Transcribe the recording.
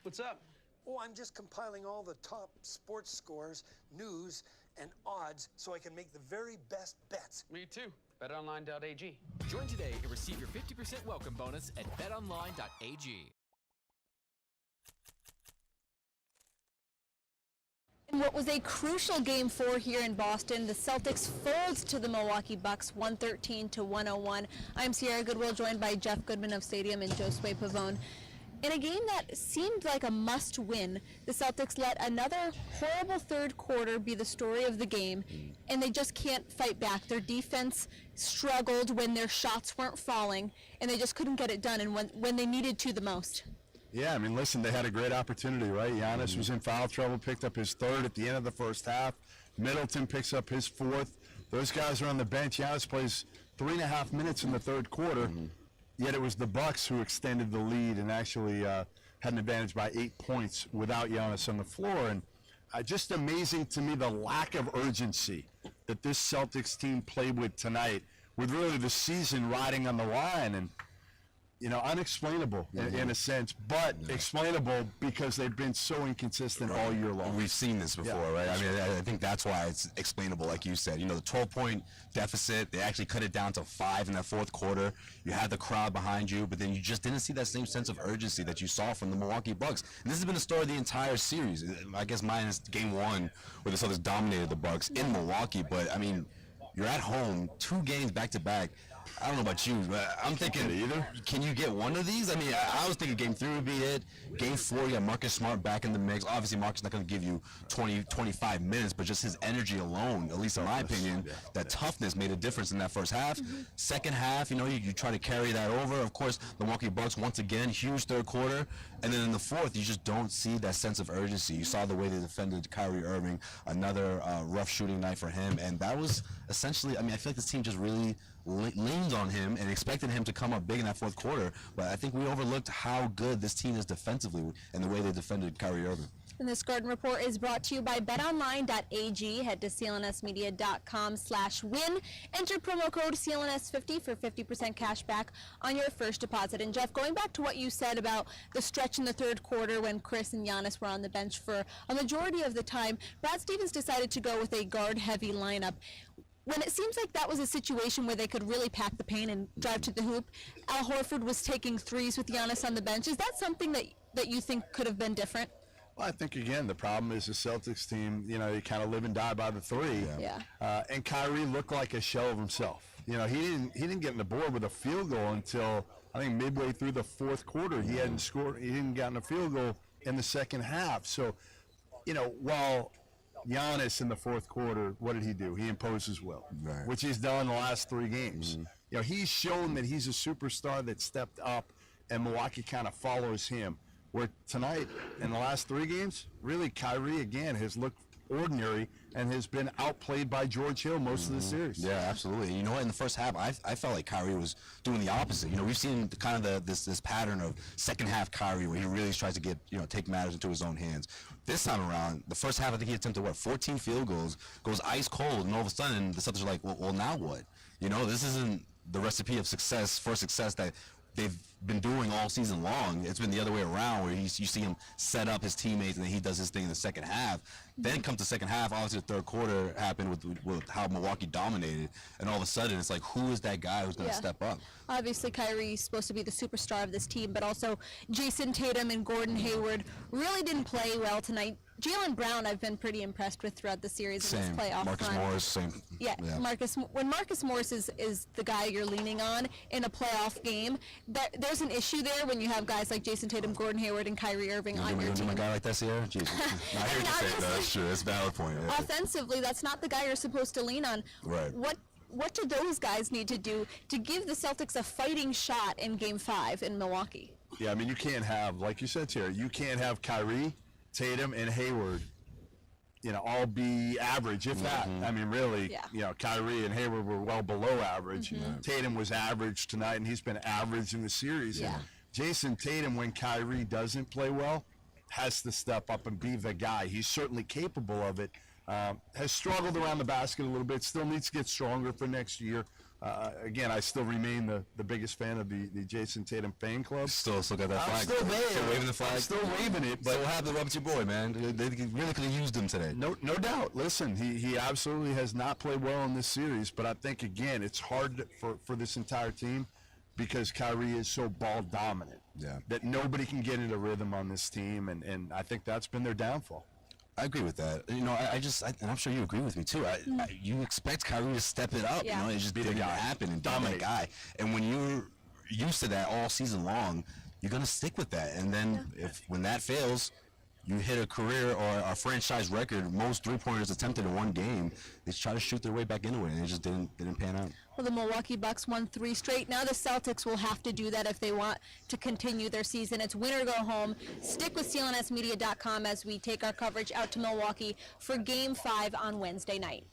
What's up? Oh, I'm just compiling all the top sports scores, news, and odds so I can make the very best bets. Me too. BetOnline.ag. Join today and receive your 50% welcome bonus at betonline.ag. In what was a crucial Game 4 here in Boston, the Celtics fold to the Milwaukee Bucks 113-101. I'm Sierra Goodwill, joined by Jeff Goodman of Stadium and Josue Pavon. In a game that seemed like a must-win, the Celtics let another horrible third quarter be the story of the game, and they just can't fight back. Their defense struggled when their shots weren't falling, and they just couldn't get it done and when they needed to the most. Yeah, I mean, listen, they had a great opportunity, right? Giannis was in foul trouble, picked up his third at the end of the first half. Middleton picks up his fourth. Those guys are on the bench. Giannis plays 3.5 minutes in the third quarter. Yet it was the Bucks who extended the lead and actually had an advantage by 8 points without Giannis on the floor. And just amazing to me the lack of urgency that this Celtics team played with tonight, with really the season riding on the line. And you know, unexplainable in a sense, but explainable because they've been so inconsistent all year long. We've seen this before, right? I mean, I think that's why it's explainable, like you said. You know, the 12-point deficit, they actually cut it down to 5 in that fourth quarter. You had the crowd behind you, but then you just didn't see that same sense of urgency that you saw from the Milwaukee Bucks. And this has been the story of the entire series. I guess minus Game 1, where the Celtics dominated the Bucks in Milwaukee. But, I mean, you're at home, 2 games back-to-back. I don't know about you, but I'm thinking, can you get one of these? I mean, I was thinking Game 3 would be it. Game 4, you have Marcus Smart back in the mix. Obviously, Marcus not going to give you 20, 25 minutes, but just his energy alone, at least in my opinion, that toughness made a difference in that first half. Second half, you know, you try to carry that over. Of course, the Milwaukee Bucks, once again, huge third quarter. And then in the fourth, you just don't see that sense of urgency. You saw the way they defended Kyrie Irving, another rough shooting night for him. And that was essentially, I mean, I feel like this team just really leaned on him and expected him to come up big in that fourth quarter. But I think we overlooked how good this team is defensively and the way they defended Kyrie Irving. And this Garden Report is brought to you by betonline.ag. Head to clnsmedia.com/win. Enter promo code CLNS50 for 50% cash back on your first deposit. And Jeff, going back to what you said about the stretch in the third quarter when Chris and Giannis were on the bench for a majority of the time, Brad Stevens decided to go with a guard-heavy lineup. When it seems like that was a situation where they could really pack the paint and drive to the hoop, Al Horford was taking threes with Giannis on the bench. Is that something that you think could have been different? Well, I think, again, the problem is the Celtics team, you know, they kind of live and die by the three. And Kyrie looked like a shell of himself. You know, he didn't get on the board with a field goal until, I think, midway through the fourth quarter. He hadn't scored. He didn't get on a field goal in the second half. So, you know, while Giannis in the fourth quarter, what did he do? He imposed his will, which he's done the last 3 games. You know, he's shown that he's a superstar that stepped up, and Milwaukee kind of follows him. Where tonight, in the last 3 games, really Kyrie, again, has looked ordinary and has been outplayed by George Hill most of the series. Yeah, absolutely. You know what? In the first half, I felt like Kyrie was doing the opposite. You know, we've seen this pattern of second half Kyrie where he really tries to get, you know, take matters into his own hands. This time around, the first half, I think he attempted 14 field goals, goes ice cold, and all of a sudden the Celtics are like, well, now what? You know, this isn't the recipe of success that they've been doing all season long. It's been the other way around, where you see him set up his teammates and then he does his thing in the second half. Then comes the second half, obviously the third quarter happened with how Milwaukee dominated, and all of a sudden it's like, who is that guy who's going to step up? Obviously Kyrie's supposed to be the superstar of this team, but also Jayson, Tatum, and Gordon Hayward really didn't play well tonight. Jaylen Brown I've been pretty impressed with throughout the series in this playoff Marcus run. Morris, same. Yeah, when Marcus Morris is the guy you're leaning on in a playoff game, there's an issue there when you have guys like Jayson Tatum, Gordon Hayward, and Kyrie Irving on your team. A guy like that, Sierra? Jesus. I hear you say that. That's true. That's a valid point. Yeah. Offensively, that's not the guy you're supposed to lean on. Right. What do those guys need to do to give the Celtics a fighting shot in Game 5 in Milwaukee? Yeah, I mean, you can't have, like you said, Terry, you can't have Kyrie, Tatum, and Hayward, you know, all be average, if that. I mean, really, you know, Kyrie and Hayward were well below average. Tatum was average tonight, and he's been average in the series. Jayson Tatum, when Kyrie doesn't play well, has to step up and be the guy. He's certainly capable of it. Has struggled around the basket a little bit, still needs to get stronger for next year. Again, I still remain the biggest fan of the Jayson Tatum fan club. Still got that flag. I'm still there. Still waving the flag. I'm still waving it. But still have the rub to your boy, man. They really could have used him today. No doubt. Listen, he absolutely has not played well in this series. But I think, again, it's hard for this entire team because Kyrie is so ball dominant. Yeah. That nobody can get into rhythm on this team. And I think that's been their downfall. I agree with that. You know, and I'm sure you agree with me too. You expect Kyrie to step it up. Yeah. You know, it just didn't happen and dominate guy. And when you're used to that all season long, you're gonna stick with that. And then when that fails, you hit a career or a franchise record, most three-pointers attempted in one game. They try to shoot their way back into it, and it just didn't pan out. Well, the Milwaukee Bucks won 3 straight. Now the Celtics will have to do that if they want to continue their season. It's win or go home. Stick with CLNSmedia.com as we take our coverage out to Milwaukee for Game 5 on Wednesday night.